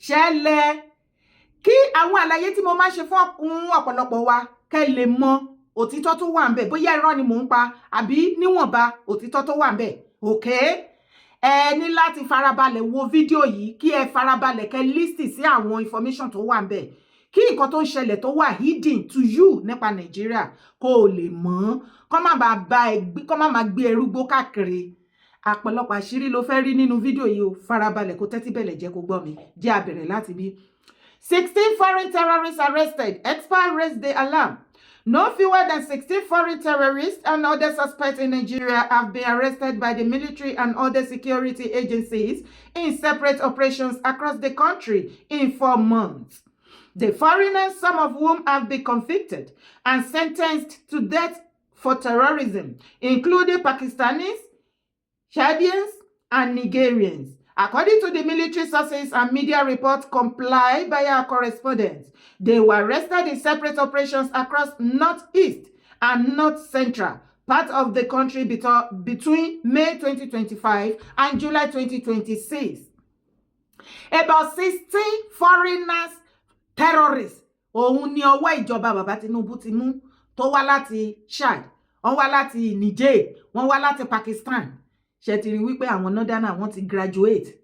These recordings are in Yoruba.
ṣẹlẹ̀ kí àwọn àlàyé tí mo máa ṣe fún ọ̀pọ̀lọpọ̀ wa kẹ́ lè mọ̀ òtítọ́ tó wà ńbẹ̀ bóyá irọ́ ni mò ń pa àbí níwọ̀nba òtítọ́ tó wà ńbẹ̀ okay ẹ ní láti farabalẹ̀ wo fídíò yìí kí ẹ farabalẹ̀ kẹ́ lísì sí àwọn information tó wà ńbẹ̀ kí nǹkan tó ń ṣẹlẹ̀ tó wà hidden to you nípa Nàìjíríà kó o lè mọ̀ kó má máa gbé ẹrúgbó káàkiri àpọ̀lọpọ̀ àṣírí ló fẹ́ rí nínú fídíò yìí o farabalẹ̀ kó tẹ́tí bẹ̀lẹ̀ jẹ́ kó gbọ́ mi jẹ́ a bẹ̀rẹ̀ láti bí 16 foreign terrorists arrested experts raise the alarm. No fewer than 16 foreign terrorists and other suspects in Nigeria have been arrested by the military and other security agencies in separate operations across the country in 4 months. The foreigners, some of whom have been convicted and sentenced to death for terrorism, including Pakistanis, Chadians, and Nigerians. According to the military sources and media reports complied by our correspondents, they were arrested in separate operations across Northeast and North Central part of the country between May 2025 and July 2026. About 16 foreigners, terrorists, òun ni ọwọ́ ìjọba bàbá Tinubu ti mú tó wá láti Chad, wọ́n wá láti Niger, wọ́n wá láti Pakistan. Ṣé ti rí wípé àwọn northerner wọ́n ti graduate.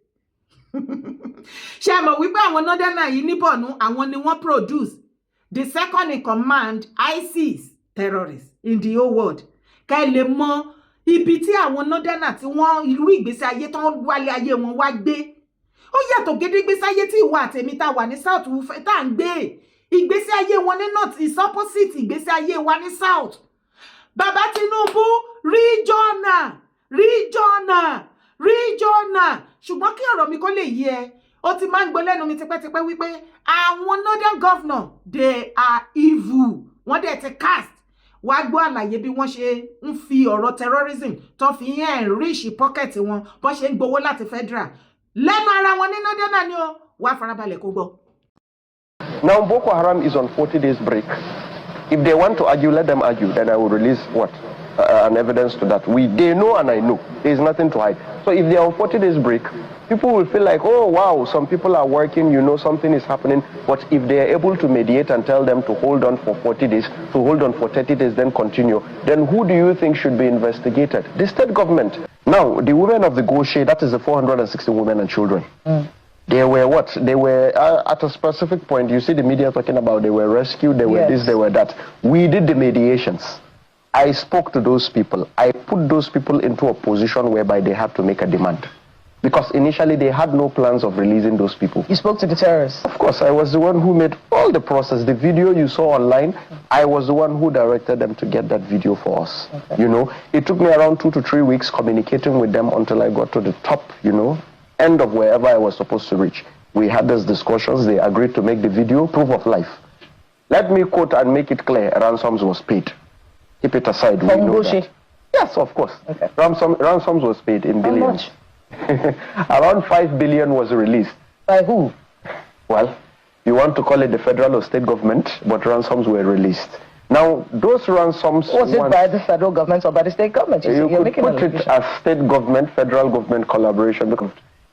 Ṣé mọ̀ wípé àwọn northerner yìí ní Borno àwọn ni wọ́n produce the second in command ISIS terrorists in the whole world. Ká lè mọ̀ ibi tí àwọn northerner tí wọ́n irú ìgbésí ayé tán wálé ayé wọn wá gbé. Ó yàtọ̀ gédégbé sáyé tí ìwà àtẹ̀mí tá wà ní south tá ń gbé. Ìgbésí ayé wọn ní north is opposite ìgbésí ayé wa ní south. Bàbá Tinubu regional ṣùgbọ́n kí ọ̀rọ̀ mi kó lè yé ó ti máa ń gbọ́ lẹ́nu mi tipẹ́tipẹ́ wípé àwọn northern governor they are evil wọ́n dẹ̀ ti cast wá gbọ́ àlàyé bí wọ́n ṣe ń fi ọ̀rọ̀ terrorism tó fi enrich pocket wọn bó ṣe ń gbowó láti federal lẹ́nu ara wọn ní northern ni ó wá farabalẹ̀ kó gbọ́. Now Boko Haram is on 40 days break. If they want to argue, let them argue. Then I will release what? An evidence to that. They know and I know. There is nothing to hide. So if they are on 40 days break, people will feel like, oh wow, some people are working, you know, something is happening. But if they are able to mediate and tell them to hold on for 40 days, to hold on for 30 days, then continue, then who do you think should be investigated? The state government. Now, the women of the Goshe, that is the 460 women and children. They were what? They were at a specific point. You see the media talking about they were rescued, they were this, they were that. We did the mediations. I spoke to those people. I put those people into a position whereby they had to make a demand. Because initially they had no plans of releasing those people. You spoke to the terrorists? Of course, I was the one who made all the process. The video you saw online, I was the one who directed them to get that video for us. Okay. You know, it took me around 2 to 3 weeks communicating with them until I got to the top, you know, end of wherever I was supposed to reach. We had these discussions. They agreed to make the video proof of life. Let me quote and make it clear, ransoms was paid. Keep it aside. We know that. Yes, of course. Okay. Ransoms was paid in billions. How much? Around 5 billion was released. By who? Well, you want to call it the federal or state government, but ransoms were released. Now, those ransoms... Was it by the federal government or by the state government? You could put it as state government, federal government collaboration.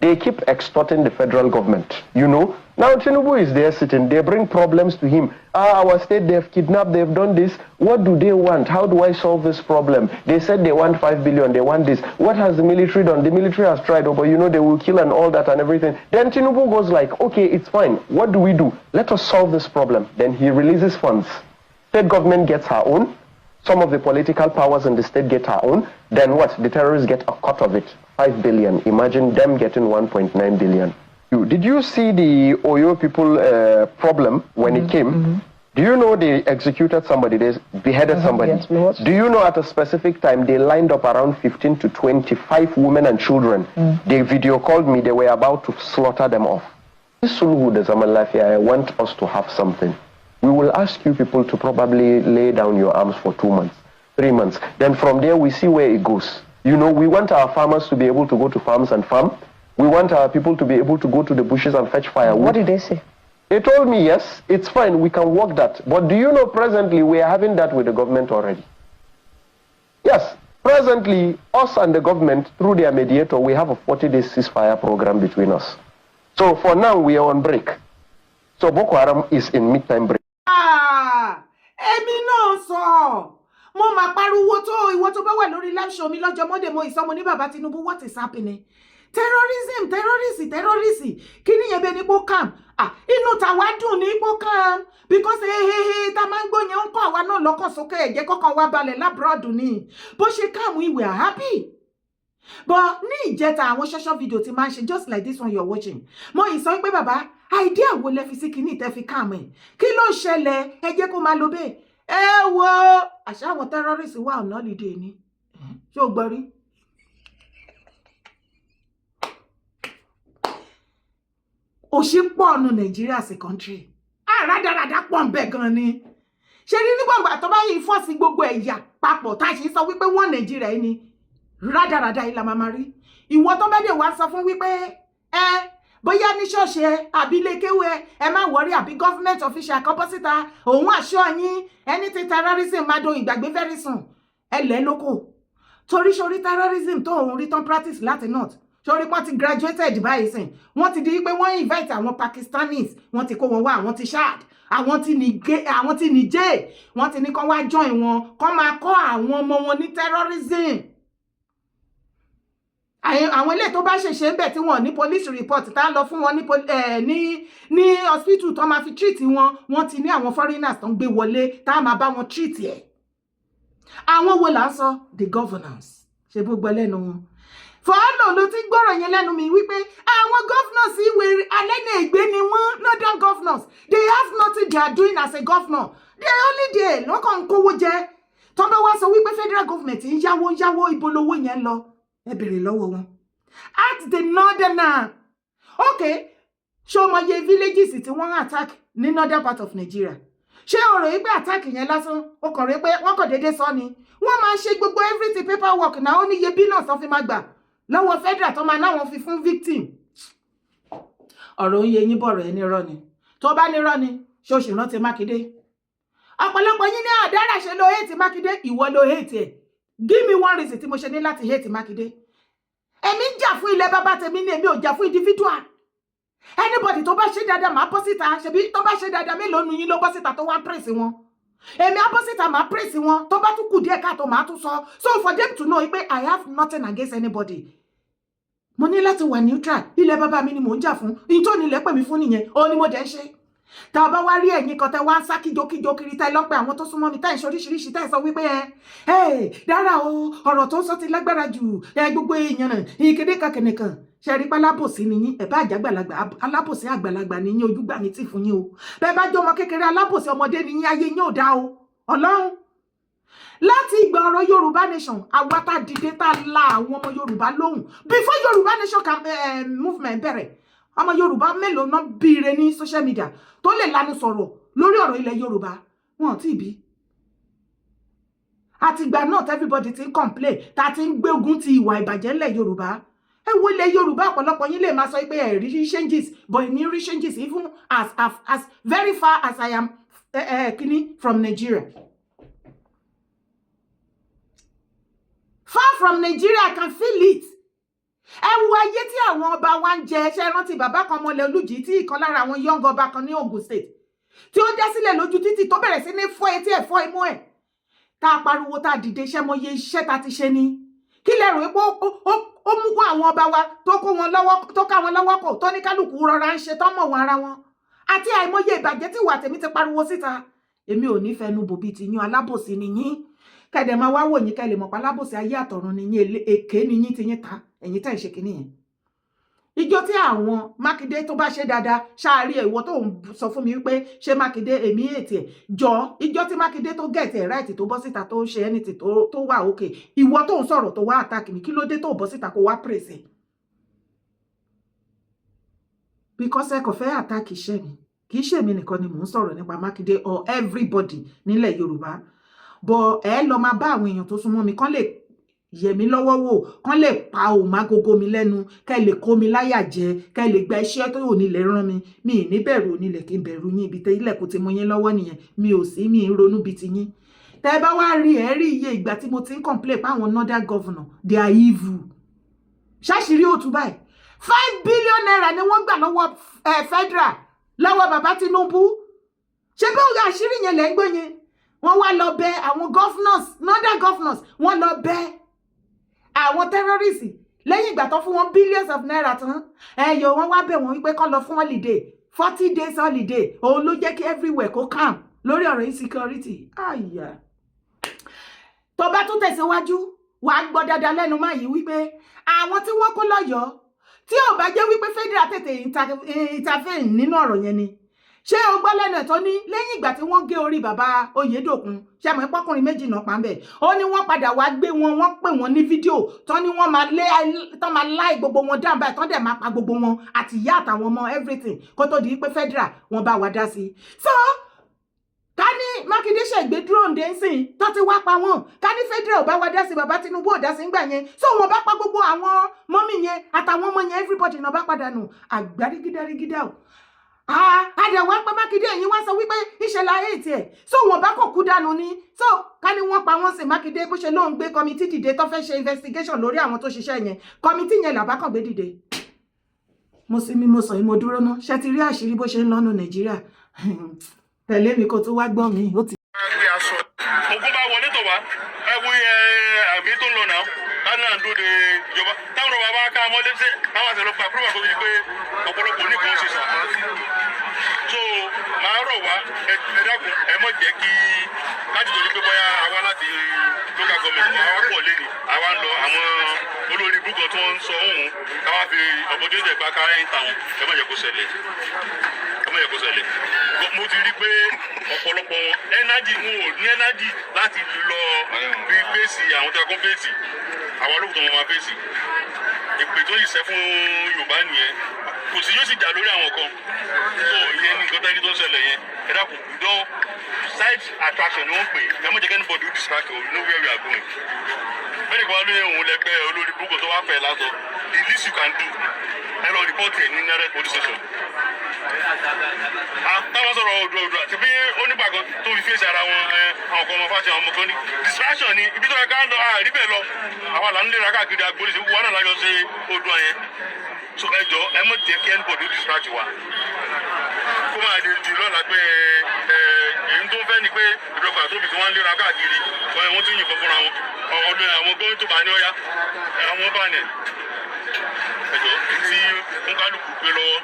They keep extorting the federal government, you know. Now Tinubu is there sitting, they bring problems to him. Our state, they've kidnapped, they've done this. What do they want? How do I solve this problem? They said they want 5 billion, they want this. What has the military done? The military has tried, but you know, they will kill and all that and everything. Then Tinubu goes like, okay, it's fine. What do we do? Let us solve this problem. Then he releases funds. State government gets her own. Some of the political powers in the state get her own. Then what? The terrorists get a cut of it. 5 billion. Imagine them getting 1.9 billion. Did you see the Oyo people problem when it came? Do you know they executed somebody? They beheaded somebody. Yes, do you know at a specific time they lined up around 15 to 25 women and children? They video called me. They were about to slaughter them off. This Sulhu de Zamalafia, I want us to have something. We will ask you people to probably lay down your arms for 2 months, 3 months. Then from there, we see where it goes. You know, we want our farmers to be able to go to farms and farm. We want our people to be able to go to the bushes and fetch firewood. What did they say? They told me, yes, it's fine, we can work that. But do you know presently we are having that with the government already? Yes, presently, us and the government, through their mediator, we have a 40-day ceasefire program between us. So for now, we are on break. So Boko Haram is in mid-time break. Èmi náà sọ. Mo máa pariwo tó ìwọ tó bá wà lórí live show mi lọ́jọ́ Monday mo ìsọmọ ní bàbá Tinubu, what is happening? Terrorism. Kí ni yẹn bẹ ní Bokam? Inú tàwa dùn ní Bokam because tá máa ń gbọ́ yẹn ń kọ́ àwa náà lọ́kàn sókè ẹ̀jẹ̀ kọ́kàn wá balẹ̀ labroad ni. Bó ṣe calm, we are happy. But ní ìjẹta àwọn social video ti máa ń ṣe just like this one you're watching. Mo ìsọ pé bàbá idea wo lẹ fi sí kíní tẹ́ fi calm ẹ̀. Kí ló ṣẹlẹ̀? Ẹ jẹ́ kó máa lo bẹ́ẹ̀. Ẹ wo àṣà àwọn terrorists wà on holiday ni. Ṣé o gbọ́ rí? Òṣì pọ̀ nù Nàìjíríà as a country. Rádaràdà pọ̀ ń bẹ gan ni. Ṣé ní nígbàgbà tó bá yìí fọ́ọ̀sì gbogbo ẹ̀yà papọ̀ tá a ṣe sọ wípé wọ́n Nàìjíríà yìí ni. Rádaràdà yìí la máa rí. Ìwọ tó bá dé wá sọ fún wípé bóyá ní ṣọ́ọ̀ṣì àbí ilé kéwú ẹ má wọrí àbí government official kan bọ́ síta òun àṣọ yín anything terrorism máa do ìgbàgbé very soon. Lẹ́ lóko. Torí sórí terrorism tó òun rí tán practice láti north. Sórí wọ́n ti graduated báyìí sìn. Wọ́n ti di pé wọ́n invite àwọn Pakistanis. Wọ́n ti kó wọn wá àwọn ti Chad. Àwọn ti Niger. Wọ́n ti ní kán wá join wọn. Kán máa kọ́ àwọn ọmọ wọn ní terrorism. Àwọn ilé tó bá ṣẹ̀ṣẹ̀ ń bẹ̀ tí wọ́n ní police report tá lọ fún wọn ní hospital tó máa fi treat wọn. Wọ́n ti ní àwọn foreigners tó ń gbé wọlé tá máa bá wọn treat ẹ̀. Àwọn wo là ń sọ? The governors. Ṣé gbogbo lẹ́nu wọn? Fọ́ọ̀lù ló ti gbọ́rọ̀ yẹn lẹ́nu mi wípé àwọn governors ìwé alẹ́nà ègbé ni wọ́n northern governors. They have nothing they are doing as a governor. They are only there lọ́kàn ń kówó jẹ. Tó bá wá sọ wípé federal government ń yáwó ibo lówó yẹn lọ. Ẹ bèrè lọ́wọ́ wọn. At the northern. Okay. Ṣé o mọ iye villages tí wọ́n attack ní northern part of Nigeria? Ṣé o rò wípé attack yẹn lásán? O kàn rí pé wọ́n kàn déédéé sọ ni. Wọ́n máa ṣe gbogbo everything paperwork náà ó ní iye billions tó fi máa gbà. Lọ́wọ́ federal tó máa náwọn fi fún victim. Ọ̀rọ̀ ń yé yín bọ̀rọ̀ ẹni rọ́ ni. Tó bá ní rọ́ ni, ṣé o sì rántí Mákindé? Ọ̀pọ̀lọpọ̀ yín ní àdára ṣe lo hate Mákindé, ìwọ lo hate ẹ̀. Give me one reason tí mo ṣe ní láti hate Mákindé. Èmi ń jà fún ilẹ̀ bàbá tèmi ni èmi ò jà fún individual. Anybody tó bá ṣe dáadáa máa bọ́ síta, ṣebí tó bá ṣe dáadáa mélòó nu yín ló bọ́ síta tó wá praise wọn. Èmi á bọ́ síta máa praise wọn, tó bá tún kù díẹ̀ káàtó máa tún sọ. So for them to know pé I have nothing against anybody. Mo ní láti wà neutral. Ilẹ̀ bàbá mi ni mò ń jà fún. Ìyìn tó nílẹ̀ pè mí fún nìyẹn. Ó ní mo dẹ̀ ń ṣe. Tá bá wá rí ẹ̀yin kan tẹ́ wá ń sá kíjokíjo kiri tẹ́ lọ pé àwọn tó súnmọ́ mi tẹ́ ń ṣe oríṣiríṣi tẹ́ sọ wípé dára o ọ̀rọ̀ tó ń sọ ti lágbára jù gbogbo èèyàn náà ìkéde kankan kan ṣe rí pálábòsí ni yín bá àjàgbàlagbà alábòsí àgbàlagbà ni yín ojú gbà mí tì fún yín o bẹ́ẹ̀ bá jọ ọmọ kékeré alábòsí ọmọdé ni yín ayé yín ò dá o Ọlọ́run. Láti ìgbà ọ̀rọ̀ Yorùbá nation àwa tá dìde tá la àwọn ọmọ Yorùbá lóhùn before Yorùbá nation movement bẹ̀rẹ̀ ọmọ Yorùbá mélòó náà bíire ní social media tó lè lanu sọ̀rọ̀ lórí ọ̀rọ̀ ilẹ̀ Yorùbá wọn ti bí. Àtìgbà náà everybody ti ń complain tá ti ń gbé ogun ti ìwà ìbàjẹ́ ilẹ̀ Yorùbá. Ẹ wo ilẹ̀ Yorùbá ọ̀pọ̀lọpọ̀ yín lè máa sọ pé ẹ rí changes but èmi rí changes even as very far as I am from Nigeria. Far from Nigeria, I can feel it. Ẹ wo ayé tí àwọn ọba wa ń jẹ ṣe rántí bàbá kan mọ́lẹ̀ Olújì tí ìkan lára àwọn young ọba kan ní Ogun State tí ó dá sílẹ̀ lójú títì tó bẹ̀rẹ̀ sí ní fọ́ etí ẹ̀ fọ́ imú ẹ̀ tá a pariwo tá a dìde iṣẹ́ mọ́yé iṣẹ́ tá ti ṣe ni kí lẹ rò pé ó mú kó àwọn ọba wa tó ká wọn lọ́wọ́ kò tó ní kálukú rọra ń ṣe tọ́mọ̀ wọn ara wọn àti àìmọye ìbàjẹ́ tí ìwà tèmi ti pariwo síta èmi ò ní fẹnu bòbí ti yín alábòsí ni yín kẹ́dẹ̀ máa wá wò yín kẹ́ lè mọ̀ pa alábòsí ayé àtọ̀run ni yín èké ni yín ti yín ta ẹ̀yin tẹ́ ń ṣe kínní yẹn. Ìjọ tí àwọn Mákindé tó bá ṣe dáadáa ṣáàrí ẹ̀ ìwọ tó ń sọ fún mi wípé ṣé Mákindé èmi ètì ẹ̀ jọ ìjọ tí Mákindé tó gẹ̀ẹ́tì ẹ̀ ráìtì tó bọ́ síta tó ṣe ẹni tí tó wà òkè ìwọ tó ń sọ̀rọ̀ tó wá àtàkì mi kí ló dé tó bọ́ síta kó wá pèsè. Because ẹ kò fẹ́ àtàkì iṣẹ́ mi kì í ṣe mi nìkan ni mò ń sọ̀rọ̀ nípa Mákindé or everybody nílẹ̀ Yorùbá bọ̀ ẹ lọ máa bá àwọn èèyàn tó súnmọ́ mi kán lè yẹ̀ mí lọ́wọ́ wò kán lè pa òmágógó mi lẹ́nu kẹ́ lè kó mi láyà jẹ kẹ́ lè gba iṣẹ́ tó onílẹ̀ rán mi mi ì ní bẹ̀rù onílẹ̀ kí n bẹ̀rù yín ibi tẹ́ ilẹ̀ kò ti mú yín lọ́wọ́ nìyẹn mi ò sí mi ń ronú bíi ti yín tẹ́ bá wá rí ẹ rí iye ìgbà tí mo ti ń complain pa àwọn northern governor they are evil ṣáṣìírí òtún báyìí 5 billion naira ni wọ́n gbà lọ́wọ́ federal lọ́wọ́ bàbá Tinubu ṣé bí òun àṣírí yẹn lẹ́ ń gbé yẹn wọ́n wá lọ bẹ àwọn governors northern governors wọ́n lọ bẹ àwọn terrorists lẹ́yìn ìgbà tó fún wọn billions of naira tán ẹ̀yọ̀ wọ́n wá bẹ̀ wọ́n wípé kán lọ fún holiday 40 days holiday òun ló jẹ́ kí everywhere kó calm lórí ọ̀rọ̀ insecurity àyà tó bá tún tẹ̀síwájú wàá gbọ́ dáadáa lẹ́nu máa yìí wípé àwọn tí wọ́n kó lọ́yọ̀ọ́ tí ò bá jẹ́ wípé federal tètè intervene nínú ọ̀rọ̀ yẹn ni ṣé o gbọ́ lẹ́nu ẹ̀ tó ní lẹ́yìn ìgbà tí wọ́n gé orí bàbá Oyèdòkun ṣe mọ̀ pọ́kùnrin méjì náà pa ń bẹ̀ ó ní wọ́n padà wá gbé wọn wọ́n pè wọ́n ní fídíò tó ní wọ́n máa láì gbogbo wọn dáhùn báyìí tó dẹ̀ máa pa gbogbo wọn àti ìyá àtàwọn ọmọ everything kó tó di pé federal wọn bá wa dá sí so ká ní Mákindé ṣègbè dúró ǹdẹ́ ń sìn tó ti wá pa wọ́n ká ní federal ò bá wa dá sí bàbá Tinubu ò dá sí ńgbà yẹn so wọn bá pa gbogbo àwọn mọ́mì yẹn àtàwọn ọmọ yẹn everybody náà bá padà nù àgbárígídárígídá o àdẹ̀wọ̀ pé Mákindé ẹ̀yìn wá sọ wípé ìṣẹ̀lẹ̀ ayé tiẹ̀ so wọn bá kò kú dànù ni so ká ní wọ́n pa wọ́n sí Mákindé bó ṣe lóun gbé kọmitì dìde tó fẹ́ ṣe investigation lórí àwọn tó ṣiṣẹ́ yẹn kọmitì yẹn làbá kàn gbé dìde mo sì mi mo sọ yìí mo dúró ná ṣe ti rí àṣírí bó ṣe ń lọ́nu Nàìjíríà tẹ̀lé mi kó tó wá gbọ́ mi ó ti. ogun bá wọlé tó wá ẹ wo àmì tó ń lọ náà lánàá ń dúró de ìjọba táwọn ọba bá ká mọ́lé sí àwọn àti ọlọ́pàá púrọ̀ kó fi pé ọ̀pọ̀lọpọ̀ oníkan ṣe sàn. so màá rọ̀ wá ẹ dákun ẹ mọ̀ jẹ́ kí láti torí pé bóyá àwa láti local government àwa pọ̀ lé ní àwa ń lọ àwọn olórí búkọ̀ tó ń sọ ohun káwá fi opportunity gba kára ń ta wọn ẹ mọ̀ jẹ́ kó ṣẹlẹ̀ mo ti rí pé ọ̀pọ̀lọpọ̀ wọn ẹnájì wọn ò ní ẹnájì láti lọ fi fèsì àwọn tó yẹ kó fèsì àwọn olóògùn tó wọn máa fèsì ìpè tó yìí ṣe fún Yorùbá nìyẹn kò sí yóò sì jà lórí àwọn kan so ìyẹn ní nǹkan tẹ́lẹ̀ tó ń ṣẹlẹ̀ yẹn ẹ dákun dán side attraction ni wọ́n pè é mọ̀ jẹ́ kẹ́ni bọ́ọ̀dù distract you know where we are going bẹ́ẹ̀ni kí wọ́n lóye òun lẹ́gbẹ́ olórí búkọ̀ tó wá fẹ́ lásọ the least you can do ẹ lọ report ẹ̀ ní nearest police station. táwọn sọ̀rọ̀ odò àti bí onígbàgbọ́ tó fi fèsì ara wọn àwọn ọkọ̀ ọmọ fáṣẹ àwọn ọmọ kan ní distraction ni ibi tó yẹ ká lọ àrí bẹ́ẹ̀ lọ àwọn àlà ń lera káàkiri agboolé sí wọn náà lájọ ṣe odò yẹn so ẹ jọ ẹ mọ̀ jẹ́ kí anybody distract wa kó máa di lọ́la pé èyí tó ń fẹ́ ni pé ìdọ̀gba tóbi tí wọ́n ń lera káàkiri wọ́n ti yìnbọn fúnra wọn ọdún àwọn gómìnà tó bá ní ọ̀yá àwọn bá nẹ̀ ẹjọ́ tí kúnkálùkù gbé lọ́wọ́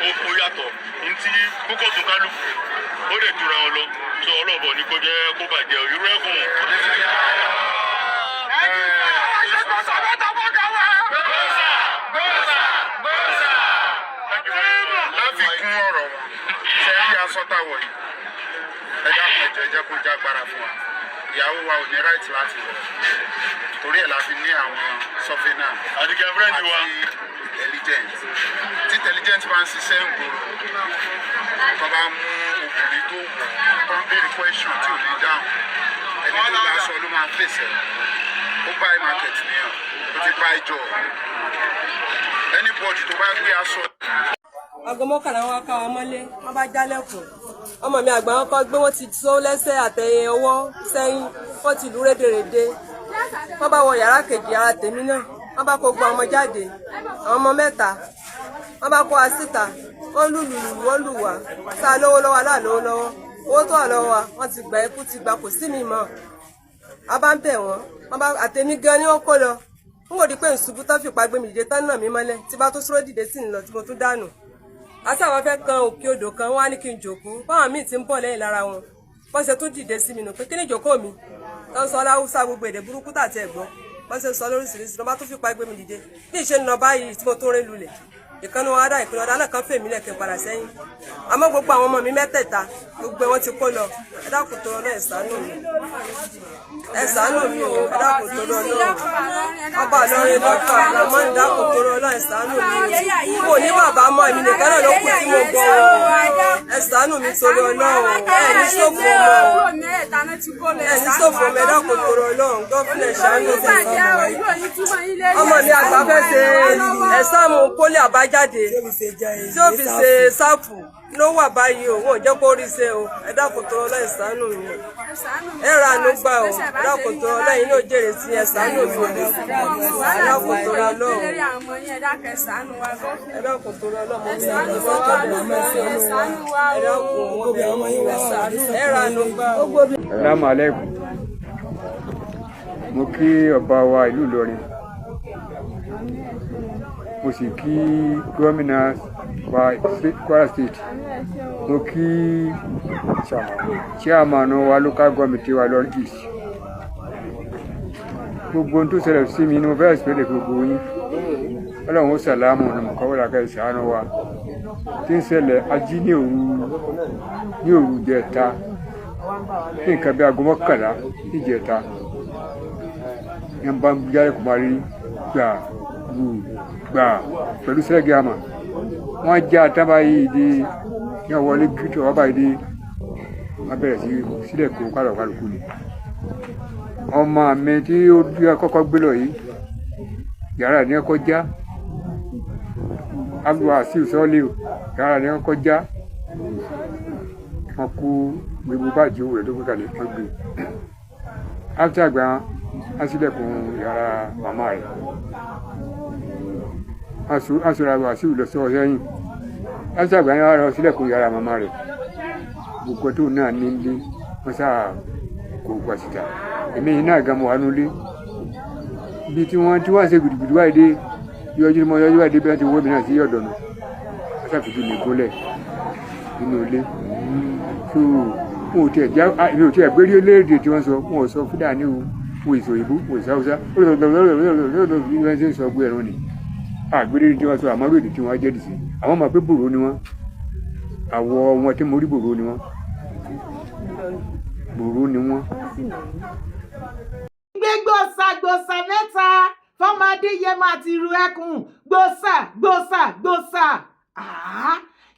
ó yàtọ̀ ntí púpọ̀ tó kálùkù ó lè jura wọn lọ tó ọlọ́bọ̀ ní kó jẹ́ kó bàjẹ́ irú ẹ̀kún. láfikún ọ̀rọ̀ ṣe rí asọ́tà wọ̀nyí ẹ̀dá ẹ̀jẹ̀ ẹ̀jẹ̀ kó jágbára fún wa ìyàwó wa ò ní ráìtì láti wọ̀ torí ẹ̀ la fi ní àwọn sọ́fínà àti intelligent tí intelligent bá ń ṣiṣẹ́ ń gbòòrò tó bá mú obìnrin tó wọ̀ tó ń béèrè question tí ò ní dáhùn ẹni tó bá sọ ló máa fèsì ó buy market nìyẹn ó ti buy job anybody tó bá gbé aṣọ. aago mọ́kànlá wọn ká wọn mọ́lé wọn bá jálẹ̀kùn ọmọ mi àgbà wọn kọ́ gbé wọn ti so lẹ́sẹ̀ àtẹ̀yìn ọwọ́ sẹ́yìn wọn ti lù rédèrèdè wọn bá wọ yàrá kejì yàrá tèmi náà wọn bá kó gbọ́ ọmọ jáde àwọn ọmọ mẹ́ta wọn bá kó wa síta wọn lùlù wọn lù wá sá lówó lọ́wọ́ aláàlówó lọ́wọ́ owó tó wà lọ́wọ́ wa wọn ti gbà ikú ti gbà kò sí mi mọ́ a bá ń bẹ̀ wọ́n wọn bá àtẹ̀mí gan ni wọ́n kó lọ n kò di pé ìṣubú tán fipá gbé mi dìde tán náà mi mọ́lẹ̀ tí bá tó sọ́rọ́ dìde sí ń lọ tí mo tún dànù àti àwọn fẹ́ kan òkè odò kan wọ́n á ní kí n jòkó báwọn míì ti ń bọ̀ lẹ́yìn lára wọn wọ́n ṣe tún dìde sí mi nù pé kí ni ìjókòó mi tó ń sọ láwùsá gbogbo èdè burúkú tàti ẹ̀gbọ́n wọ́n ṣe sọ lóríṣiríṣi lọ́ba tó fipá gbé mi dìde bí ìṣe ń lọ báyìí tí mo tún rí lulẹ̀ ìkànnì wọn adá ìpínlẹ̀ ọ̀dà náà kan fèmí lẹ̀kẹ́ padà sẹ́yìn àmọ́ gbogbo àwọn ọmọ mi mẹ́tẹ̀ẹ̀ta gbogbo wọn ti kó lọ ẹ dákun tó lọ ẹ ṣàánú mi o ẹ dákun tó lọ ọba lọrin lọ́kà àmọ́ ẹ dákun tó lọ ẹ ṣàánú mi o kò ní bàbá mọ́ èmi nìkan náà ló kù tí mo gbọ́ ẹ ẹ ṣàánú mi torí Ọlọ́run ẹ ní ṣòfò mọ́ ẹ ní ṣòfò mẹ́dọ̀ kò torí Ọlọ́run gọ́fìnà ṣàánú mi ọmọ mi àgbà fẹ́ ṣe ẹ̀sánmù pólì àbájáde tí ó fi ṣe sáàpù ló wà báyìí o wọn ò jẹ́ kó rí ṣe o ẹ dákun torí Ọlọ́run ẹ ṣàánú mi ẹ ra àánú gbà o ẹ dákun torí Ọlọ́run yìí ló jèrè sí ẹ ṣàánú mi ẹ dákun torí Ọlọ́run ẹ dákun torí Ọlọ́run mo ní ọmọ ẹ ra àánú gbà o. Assalamu alaikum. Mo kí ọba wa ìlú Ìlọrin. Mo sì kí gómìnà wa Kwara State. Mo kí chairman wa local government wa Ìlọrin East. Gbogbo ohun tó ṣẹlẹ̀ sí mi ni mo fẹ́ ìsìnkú gbogbo yín. Ọlọ́run ó sàlámù ọ̀nà mọ̀kọ́wé làkà ìṣàánú wa. Tí ń ṣẹlẹ̀ ají ní òru jẹta. Ní nǹkan bí aago mọ́kànlá níjẹta. Yẹn bá ń jáde kò máa rí gbà pẹ̀lú sẹ́gì àmà. Wọ́n já tábà yìí dé yẹn wọlé gírígì ọba yìí dé. Wọ́n bẹ̀rẹ̀ sí sílẹ̀ kó kálukú ni. Ọmọ mi tí ó kọ́kọ́ gbé lọ yìí yàrá ní ọkọ̀ já. Egbawa Asiri sọ́ọ́lì yàrá ní ọkọ̀ já. Wọ́n kú gbogbo báàjì owó rẹ̀ tó gbé kalẹ̀ wọ́n gbé. After àgbà wọn sílẹ̀kùn yàrá màmá rẹ̀. Asiri Awon Asiri lọ sọ sẹ́yìn. After àgbà wọn sílẹ̀kùn yàrá màmá rẹ̀. Gbogbo tó náà ní ilé wọ́n sáà kó gbà síta. Èmi yìí náà gan mọ̀ wá nulẹ̀. Ibi tí wọ́n ṣe gbìdìgbìdì wáyé dé yọjú wáyé dé bí wọ́n ti wọ́ mi náà sí ọ̀dọ̀ nù. Wọ́n ṣàfihàn mi gólẹ̀ nínú ilé. So wọn ò tiẹ̀ já èmi ò tiẹ̀ gbérí léèdè tí wọ́n sọ wọn ò sọ fúdà ní o ìsò ìbú o ìsáwúsá ó lọ bí wọ́n ṣe ń sọ gbé ẹ̀rọ ni àgbérí tí wọ́n sọ àmọ́ èdè tí wọ́n jẹ́ dì sí àwọn máa pé bòrò ni wọ́n àwọ̀ wọn tí mo rí bòrò ni wọ́n. gbé gbòòsà mẹ́ta fọmọdé yẹn máa ti ru ẹkùn gbòòsà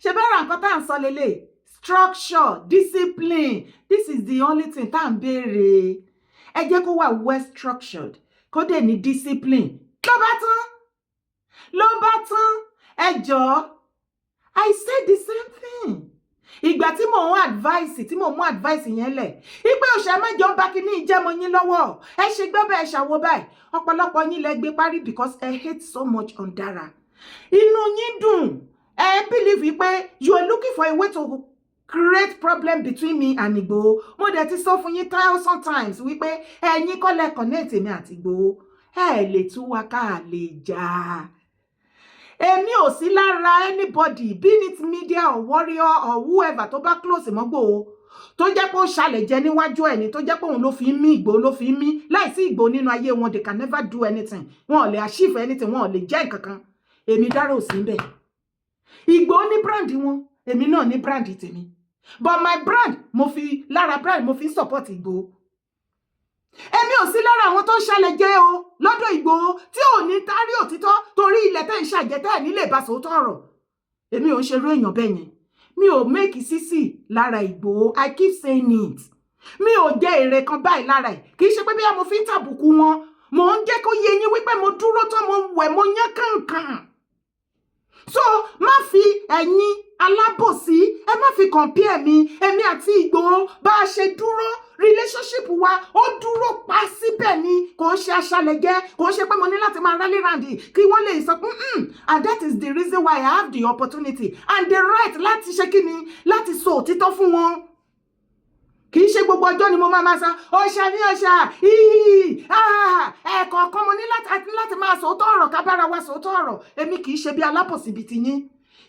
ṣe bẹ́ẹ̀ ra nǹkan tá à ń sọ lélẹ̀. Structure, discipline, this is the only thing tá à ń béèrè. Ẹ jẹ́ kó wà well structured, kó dẹ̀ ní discipline. Ló bá tán, ẹ jọ̀ọ́. I said the same thing. Ìgbà tí mò ń mú advice yẹn lẹ̀. Ìpè òṣè mẹ́jọ ń bá kíní ìjẹ́mọ yín lọ́wọ́. Ẹ ṣe gbọ́bẹ̀ ẹ ṣàwo báyìí. Ọ̀pọ̀lọpọ̀ yín lẹ gbé parí because I hate so much on Dara. Inú yín dùn. Ẹ believe pé you are looking for a way to create problem between me and Igboho. Mo dẹ̀ ti sọ fún yín 1,000 times wípé ẹ̀yin kọ́ lẹ connect mi àti Igboho. Ẹ lè tú wa ká lè jà. Èmi ò sí lára anybody, be it media or warrior or whoever tó bá close mọ́ Igboho. Tó jẹ́ pé ó ṣàlẹ̀ jẹ níwájú ẹni tó jẹ́ pé òun ló fi ń mí Igboho ló fi ń mí. Láìsí Igboho nínú ayé wọn, they can never do anything. Wọn ò lè achieve anything, wọn ò lè jẹ́ nǹkan kan. Èmi Dara ò sí ńbẹ̀. Igboho ní brand wọn, èmi náà ní brand tèmi. But my brand, mo fi support Igboho. Èmi ò sí lára àwọn tó ń ṣàlẹ̀ jẹ́ o lọ́dọ̀ Igboho tí ò ní tárí òtítọ́ torí ilẹ̀ tẹ́ ń ṣàjẹ́tẹ́ ẹ̀ nílé ìbá sòótọ́ ọ̀rọ̀. Èmi ò ń ṣerú èèyàn bẹ́ẹ̀ yẹn. Mi ò make sísì lára Igboho. I keep saying it. Mi ò jẹ́ èrè kan báyìí lára ẹ̀. Kì í ṣe pé bí mo fi ń tàbùkù wọn. Mo ń jẹ́ kó yé yín wípé mo dúró tán mo wẹ̀ mo yán kànkàn. So má fi ẹ̀yin alábòsí ẹ má fi compare mi èmi àti Igboho bá a ṣe dúró relationship wa ó dúró pa síbẹ̀ ni kò ń ṣe aṣálẹ̀jẹ́ kò ń ṣe pé mo ní láti máa rally round kí wọ́n lè sọ and that is the reason why I have the opportunity and the right láti ṣe kí ni láti sọ òtítọ́ fún wọn. Kì í ṣe gbogbo ọjọ́ ni mo máa sọ ọ̀ṣà ní ọ̀ṣà ẹ̀kọ̀ọ̀kan mo ní láti máa sòótọ́ ọ̀rọ̀ ká bára wa sòótọ́ ọ̀rọ̀ èmi kì í ṣe bí alábòsí bíi tiyín.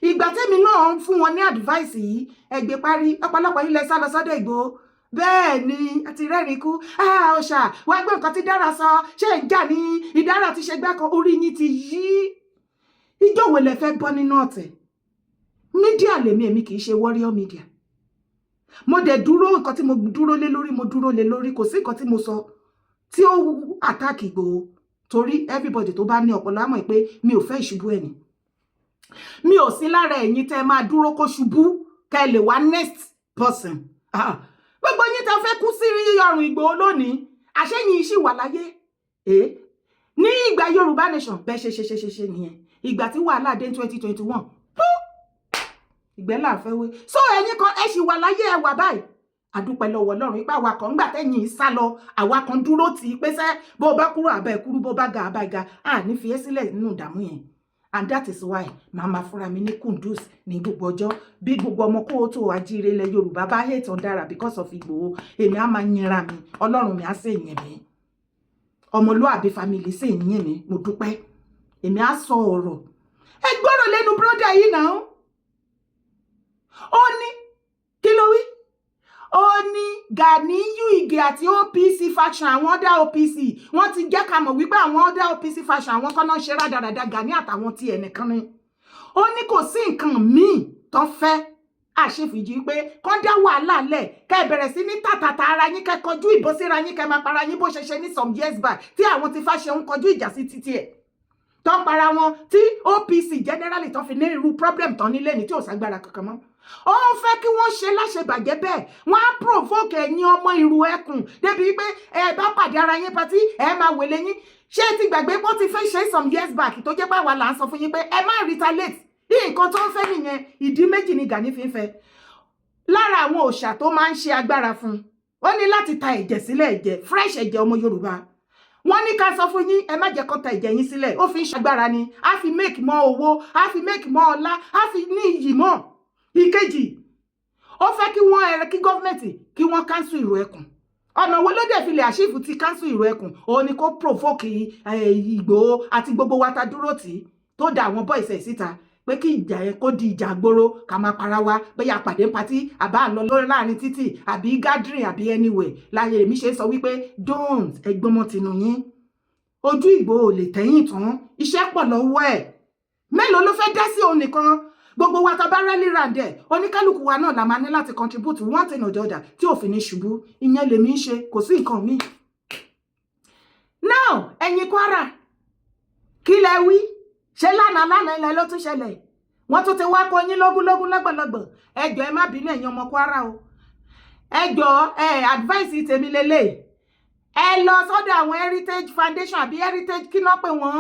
Ìgbà tẹ́mi náà ń fún wọn ní advice yìí ẹgbẹ́ parí ọ̀pọ̀lọpọ̀ ilẹ̀ sá lọ sọ́dọ̀ Igboho bẹ́ẹ̀ ni àti rẹ́rìn kú ọ̀ṣà wá gbé nǹkan tí Dara sọ ṣé ń jà ní ìdára ti ṣe gbá kan orí yín ti yí. Ìjọ wo lẹ fẹ́ bọ́ nínú ọ̀tẹ̀? Mídíà lèmi èmi kì í ṣe warrior media. Mo dẹ̀ dúró nǹkan tí mo dúró lé lórí kò sí nǹkan tí mo sọ tí ó attack Igboho torí everybody tó bá ní ọpọlọ á mọ̀ pé mi ò fẹ́ ìṣubú ẹni. Mi ò sí lára ẹ̀yin tẹ́ máa dúró kó ṣubú kẹ́ lè wá next person. Gbogbo yín tẹ́ fẹ́ kú sí ọrùn Ìgbòho lónìí àṣẹ́yìn ṣì wà láyé ní ìgbà Yorùbá nation bẹ́ẹ̀ ṣe nìyẹn ìgbà tí wàhálà dé 2021 ìgbẹ́là fẹ́ wé so ẹ̀yin kan ẹ ṣì wà láyé ẹ wà báyìí àdúpẹ́ lọ́wọ́ Ọlọ́run ipá wa kan gbà tẹ́yìn sá lọ àwa kan dúró tì í pé sẹ́ bó bá kúrò àbẹ́ kúrú bó bá ga àbá ga ní fi ẹ́ sílẹ̀ nínú ìdààmú yẹn and that is why màmá fúnra mi ní kundus ní gbogbo ọjọ́ bí gbogbo ọmọ kóòtù àjíire ilẹ̀ Yorùbá bá hate on dára because of Ìgbòho èmi á máa yẹra mi Ọlọ́run mi á sì yẹn mi ọmọlúàbí family sì yẹn mi mo dúpẹ́ èmi á sọ ọ̀rọ̀ ẹ gbọ́rọ̀ lẹ́nu brother yìí náà ó ní kí ló wí ó ní Ganiyu Ige àti OPC faction àwọn ọ̀dà OPC wọ́n ti jẹ́ ká mọ̀ wípé àwọn ọ̀dà OPC faction àwọn kan náà ṣe rádaràda Gani àtàwọn tí ẹnìkan ni ó ní kò sí nǹkan míì tó fẹ́ àṣefìjì pé kán dá wàhálà lẹ̀ kẹ́ bẹ̀rẹ̀ sí ní tàtàtà ara yín kẹ́ kọjú ìbọn síra yín kẹ́ máa para yín bó ṣe ṣe ní some years back tí àwọn ti fàṣẹ ń kọjú ìjà sí títí ẹ̀ tó ń para wọn tí OPC generally tó fi ní irú problem tán nílé ní tí ò ságbára kankan mọ́ ó ń fẹ́ kí wọ́n ṣe láṣebàjẹ́ bẹ́ẹ̀ wọ́n á provoke ẹ̀yin ọmọ Ìrù Ẹkùn débi pé ẹ bá pàdé ara yín patí ẹ máa wèlé yín ṣé ti gbàgbé pé ó ti fẹ́ ṣe some years back tó jẹ́ pé àwa là ń sọ fún yín pé ẹ má retaliate nǹkan tó ń fẹ́ nìyẹn ìdí méjì ni Gani fi ń fẹ́ lára àwọn òòṣà tó máa ń ṣe agbára fún ó ní láti ta ẹ̀jẹ̀ sílẹ̀ ẹ̀jẹ̀ fresh ẹ̀jẹ̀ ọmọ Yorùbá wọ́n ní ká sọ fún yín ẹ má jẹ́ kó ta ẹ̀jẹ̀ yín sílẹ̀ ó fi ń ṣagbára ni á fi make mọ́ owó á fi make mọ́ ọlá á fi ní iyì mọ́ ìkejì ó fẹ́ kí wọ́n kí gọ́ọ̀mẹ̀ntì kí wọ́n cancel Ìrù Ẹkùn ọ̀nà wo ló dẹ̀ fi lè àṣìfù ti cancel Ìrù Ẹkùn òun ni kó provoke Ìgbòho àti gbogbo wa ta dúró tì tó da àwọn boys ẹ̀ síta pé kí ìjà yẹn kó di ìjà gbòòrò ká máa para wa bóyá pàdé pátí àbá lọ lórí láàrin títì àbí gathering àbí anywhere láyé èmi ṣe sọ wípé don't ẹgbọ́mọ tinú yín ojú Ìgbòho lè tẹ̀yìn tán iṣẹ́ pọ̀ lọ́wọ́ ẹ̀ mélòó ló fẹ́ dá sí òun nìkan gbogbo wa ta bá rally round ẹ̀ oníkálukú wa náà la máa ní láti contribute one thing or the other tí òfin ní ṣubú ìyẹn lèmi ń ṣe kò sí nǹkan mi. now ẹ̀yin Kwara kí lẹ wí ṣé lánàá ilẹ̀ ló tún ṣẹlẹ̀ wọ́n tún ti wá kó yín lógúnlógún lọ́gbọ̀lọ́gbọ̀ ẹjọ́ ẹ má bínú ẹ̀yin ọmọ Kwara o ẹjọ́ advice tèmi lélẹ̀ ẹ lọ sọ́dọ̀ àwọn heritage foundation àbí heritage kí náà pé wọ́n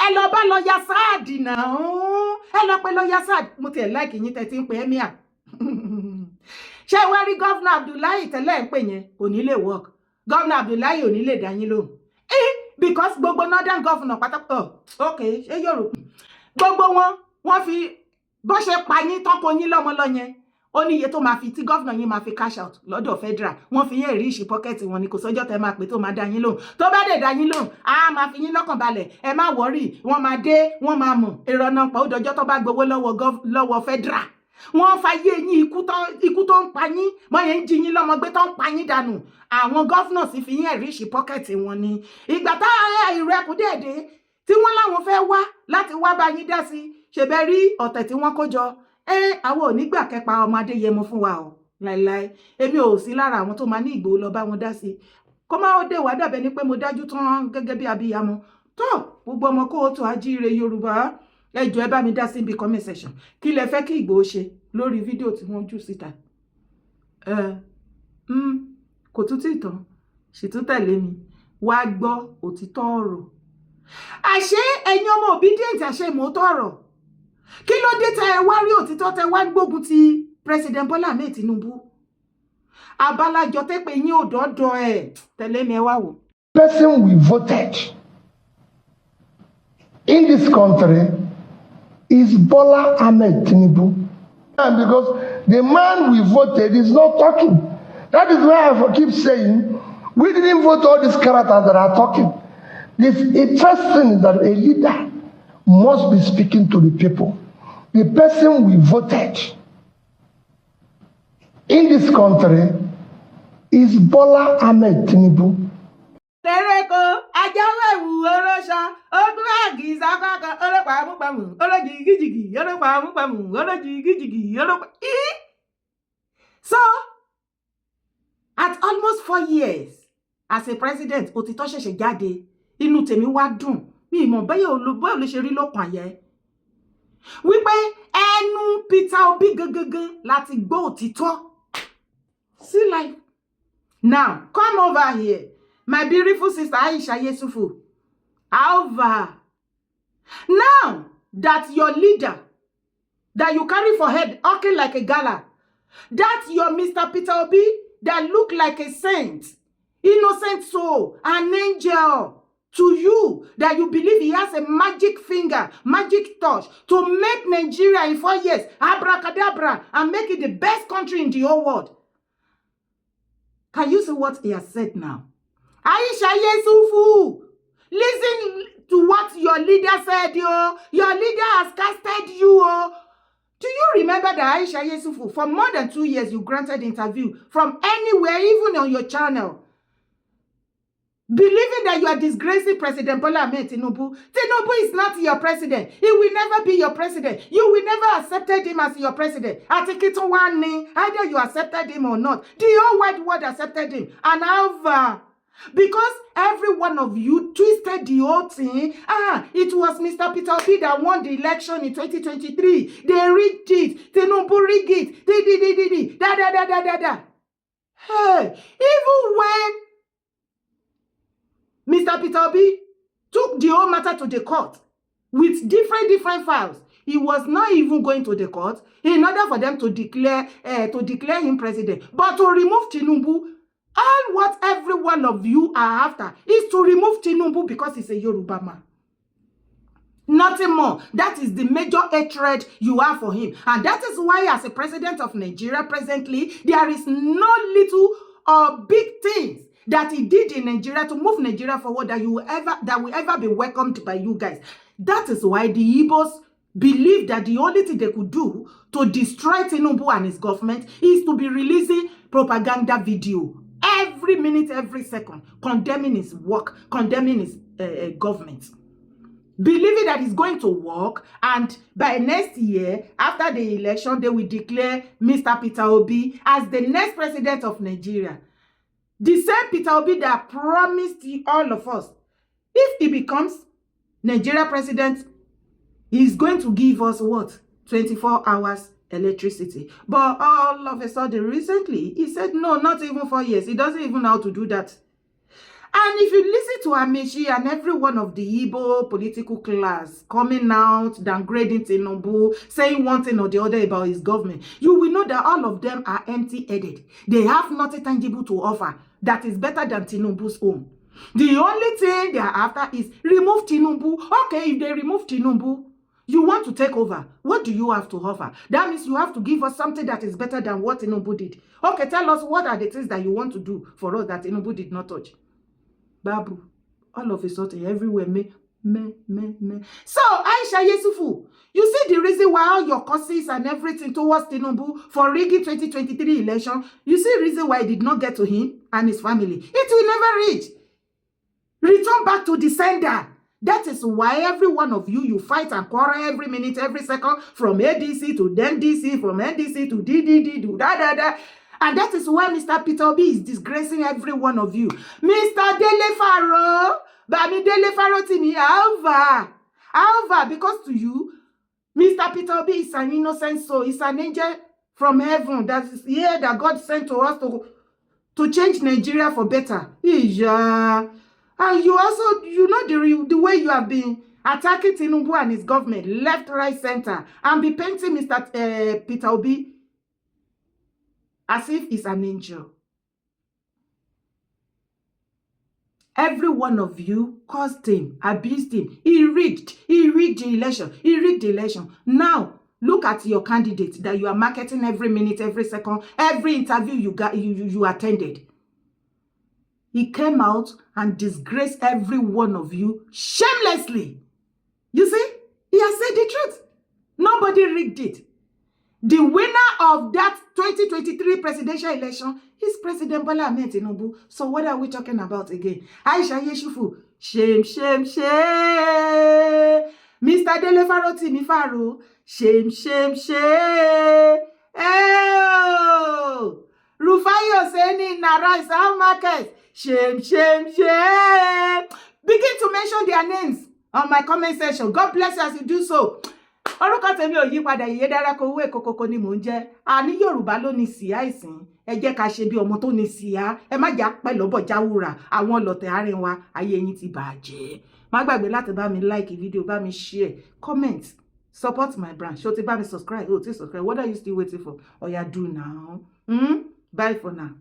ẹ lọ bá lọ ya sáàdì náà ẹ lọ pé lọ ya sáàdì mo tiẹ̀ láìkì yín tẹ́tí ń pè emir ṣé wá rí gọ́vnà Abdullahi tẹ́lẹ̀ ń pè yẹn kò ní lè work gọ́vnà Abdullahi ò ní lè dá yín lóhùn because gbogbo northern governor pátápátá ok ṣé Yorùbá gbogbo wọ́n fi bó ṣe pa yín tọ́kọ yín lọ́mọ lọ yẹn ó ní iye tó máa fi tí gọ́vnà yín máa fi cash out lọ́dọ̀ federal wọ́n fi yẹn rí ìṣí pọ́kẹ́tì wọn ni kò sọ́jọ́ tẹ́ máa pè tó máa dá yín lóhùn tó bá dẹ̀ dá yín lóhùn á máa fi yín lọ́kàn balẹ̀ ẹ má wọ́rì wọ́n máa dé wọ́n máa mọ̀ èrò ọ̀nà pọ̀ ó dọjọ́ tó bá gbowó lọ́wọ́ federal wọ́n fàyè yín ikú tó ń pa yín mọ́ yẹn ń jí yín lọ́mọ gbé tó ń pa yín dànù àwọn gọ́vnà sì fi yín rí ìṣí pọ́kẹ́tì wọn ni ìgbà tá Ìrù Ẹkùn dẹ̀dẹ̀ tí wọ́n láwọn fẹ́ wá láti wá bá yín dá sí ṣèbẹ̀ rí ọ̀tẹ̀ tí wọ́n kó jọ àwọn ò ní gbà kẹpa ọmọ Adéyẹmọ fún wa o láìláì èmi ò sí lára àwọn tó máa ní Ìgbòho lọ bá wọn dá sí kó má ó dé wá dàbẹ ni pé mo dájú tán gẹ́gẹ́ bí abiyamọ tó gbogbo ọmọ kóòtù àjíire Yorùbá ẹ jọ̀ọ́ ẹ bá mi dá sí ibi comment section kí lẹ fẹ́ kí Ìgbòho ṣe lórí fídíò tí wọ́n jù síta kò tún tí tán ṣètú tẹ̀lé mi wá gbọ́ òtítọ́ ọ̀rọ̀ àṣé ẹ̀yin ọmọ obedient àṣẹ ìmọ̀ọ́tọ́ ọ̀rọ̀ kí ló dé tẹ ẹ wá rí òtítọ́ tẹ wá gbógun ti President Bola Ahmed Tinubu abalajọ tẹ pé yín ò dọ́dọ̀ ẹ̀ tẹ̀lé mi ẹ wá wò. Person we voted in this country is Bola Ahmed Tinubu. And because the man we voted is not talking. That is why I keep saying we didn't vote all these characters that are talking. The first thing is that a leader must be speaking to the people. The person we voted in this country is Bola Ahmed Tinubu. Tereko ajawewu orosha ogun agisa kaka oropa amupamu orojigijigi oropa amupamu orojigijigi oropa So at almost 4 years as a president òtítọ́ ṣẹ̀ṣẹ̀ jáde inú tèmi wá dùn mi mọ̀ bẹ́ẹ̀ olùbọ́ ló ṣe rí lọ́kàn ayẹ wípé ẹnu Peter Obi gangan láti gbọ́ òtítọ́. See life. Now, come over here. My beautiful sister Aisha Yesufu. Over. Now that your leader, that you carry for head, walking like a gala, that your Mr. Peter Obi, that look like a saint, innocent soul, an angel, to you, that you believe he has a magic finger, magic touch, to make Nigeria in 4 years, abracadabra, and make it the best country in the whole world. Can you see what he has said now? Aisha Yesufu, listen to what your leader said, yo. Your leader has casted you, oh. Do you remember that Aisha Yesufu, for more than 2 years, you granted interview from anywhere, even on your channel, believing that you are disgracing President Bola Ahmed Tinubu. Tinubu is not your president. He will never be your president. You will never accepted him as your president. Either you accepted him or not. The whole wide world accepted him. And however, because every one of you twisted the whole thing. It was Mr. Peter Obi that won the election in 2023. They rigged it. Tinubu rigged it. Hey, even when Mr. Peter Obi took the whole matter to the court with different files, he was not even going to the court in order for them to declare him president, but to remove Tinubu. All what every one of you are after is to remove Tinubu because he's a Yoruba man. Nothing more. That is the major hatred you have for him. And that is why, as a president of Nigeria presently, there is no little or big things that he did in Nigeria to move Nigeria forward that will ever be welcomed by you guys. That is why the Igbos believe that the only thing they could do to destroy Tinubu and his government is to be releasing propaganda video every minute, every second, condemning his work, condemning his government. Believing that it's going to work, and by next year, after the election, they will declare Mr. Peter Obi as the next president of Nigeria. The same Peter Obi that promised all of us, if he becomes Nigeria president, he's going to give us what? 24 hours electricity. But all of a sudden, recently, he said, no, not even 4 years. He doesn't even know how to do that. And if you listen to Amechi and every one of the Igbo political class coming out, downgrading Tinubu, saying one thing or the other about his government, you will know that all of them are empty-headed. They have nothing tangible to offer that is better than Tinubu's own. The only thing they are after is remove Tinubu. Okay, if they remove Tinubu, you want to take over. What do you have to offer? That means you have to give us something that is better than what Tinubu did. Okay, tell us what are the things that you want to do for us that Tinubu did not touch. Babu, all of a sudden, everywhere, me. So, Aisha Yesufu, you see the reason why all your causes and everything towards Tinubu for rigging 2023 election, you see the reason why it did not get to him and his family. It will never reach. Return back to the sender. That is why every one of you fight and quarrel every minute, every second, from ADC to NDC, from NDC to DDD to da. And that is why Mr. Peter Obi is disgracing every one of you. Mr. Dele Faro, Bami Dele FAROTIMI, Alva, because to you, Mr. Peter Obi is an innocent soul. He's an angel from heaven that is here that God sent to us to change Nigeria for better. Yeah. And you also, you know the way you have been attacking Tinubu and his government, left, right, center, and be painting Mr. Peter Obi as if he's an angel. Every one of you caused him, abused him. He rigged the election. Now, look at your candidate that you are marketing every minute, every second, every interview you attended. He came out and disgraced every one of you shamelessly. You see, he has said the truth. Nobody rigged it. The winner of that 2023 presidential election is President Bola Ahmed Tinubu. So what are we talking about again? Aisha Yesufu, shame. Mr. Dele FAROTIMI Faro, shame. Oh, Rufayo saying Nara is our market. Shame. Begin to mention their names on my comment section. God bless you as you do so. orúkọ tèmi ò yí padà Yèyé Dára Kowó Èkókókó ni mò ń jẹ́. Àní Yorùbá ló ní síá ìsìn. Ẹ jẹ́ ká ṣe bí ọmọ tó ní síá. Ẹ má jà pẹ́ lọ́bọ̀ jáwúra. Àwọn ọlọ̀tẹ̀ àárín wa ayé yín ti bàjẹ́. Má gbàgbé láti bá mi like video, bá mi share, comment, support my brand. Ṣó ti bá mi subscribe? Oh, ti subscribe. What are you still waiting for? Oya, do now. Bye for now.